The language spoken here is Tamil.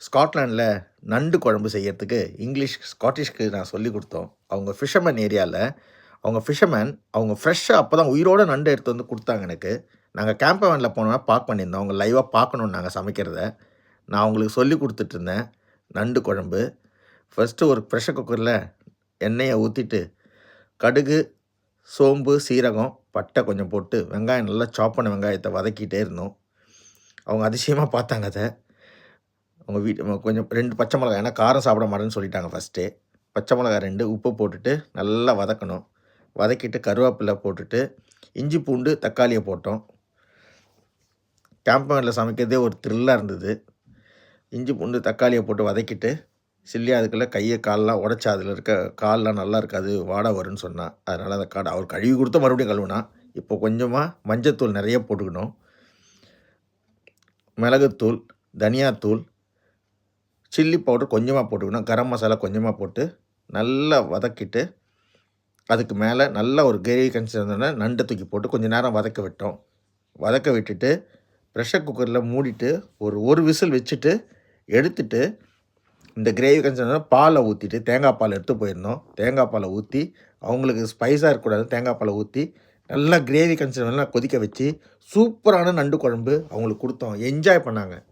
ஸ்காட்லாண்டில் நண்டு குழம்பு செய்யறதுக்கு ஸ்காட்டிஷ்க்கு நான் சொல்லி கொடுத்தோம். அவங்க ஃபிஷர்மேன் ஏரியாவில் அவங்க ஃப்ரெஷ்ஷாக அப்போ தான் உயிரோட நண்டு எடுத்து வந்து கொடுத்தாங்க எனக்கு. நாங்கள் கேம்பர் வேனில் போனோன்னா பார்க் பண்ணியிருந்தோம். அவங்க லைவாக பார்க்கணும் நாங்கள் சமைக்கிறத. நான் அவங்களுக்கு சொல்லி கொடுத்துட்ருந்தேன் நண்டு குழம்பு. ஃபஸ்ட்டு ஒரு ப்ரெஷர் குக்கரில் எண்ணெயை ஊற்றிட்டு கடுகு, சோம்பு, சீரகம், பட்டை கொஞ்சம் போட்டு வெங்காயம் நல்லா சாப் பண்ண வெங்காயத்தை வதக்கிட்டே இருந்தோம். அவங்க அதிசயமாக பார்த்தாங்க அதை. அவங்க கொஞ்சம் 2 பச்சை மிளகாய், ஏன்னா காரம் சாப்பிட மாட்டேன்னு சொல்லிட்டாங்க ஃபஸ்ட்டே. பச்சை மிளகாய் 2 உப்பு போட்டுட்டு நல்லா வதக்கணும். வதக்கிட்டு கருவேப்பிலை போட்டுட்டு இஞ்சி பூண்டு தக்காளியை போட்டோம். கேம்பர் சமைக்கிறதே ஒரு த்ரில்லாக இருந்தது. இஞ்சி பூண்டு தக்காளியை போட்டு வதக்கிட்டு சில்லி அதுக்குள்ளே கையை காலெலாம் உடச்சா, அதில் இருக்க கால்லாம் நல்லா இருக்காது, வாடை வரும்னு சொன்னான். அதனால் அந்த காடை அவர் கழுவி கொடுத்து மறுபடியும் கழுவுனா. இப்போ கொஞ்சமாக மஞ்சத்தூள் நிறைய போட்டுக்கணும், மிளகுத்தூள், தனியாத்தூள், சில்லி பவுடர் கொஞ்சமாக போட்டுக்கணும், கரம் மசாலா கொஞ்சமாக போட்டு நல்லா வதக்கிட்டு அதுக்கு மேலே நல்லா ஒரு கிரேவி கன்சிஸ்டன்சியோட நண்டை தூக்கி போட்டு கொஞ்சம் நேரம் வதக்க விட்டோம். வதக்க விட்டுட்டு ப்ரெஷர் குக்கரில் மூடிட்டு ஒரு விசில் வச்சுட்டு எடுத்துட்டு இந்த கிரேவி கன்சிஸ்டன்சியில் பாலை ஊற்றிட்டு தேங்காய் பால் எடுத்து போயிருந்தோம். தேங்காய் பாலை ஊற்றி அவங்களுக்கு ஸ்பைஸாக இருக்கக்கூடாது, தேங்காய் பாலை ஊற்றி நல்லா கிரேவி கன்சிஸ்டன்சியில் கொதிக்க வச்சு சூப்பரான நண்டு குழம்பு அவங்களுக்கு கொடுத்தோம். என்ஜாய் பண்ணாங்க.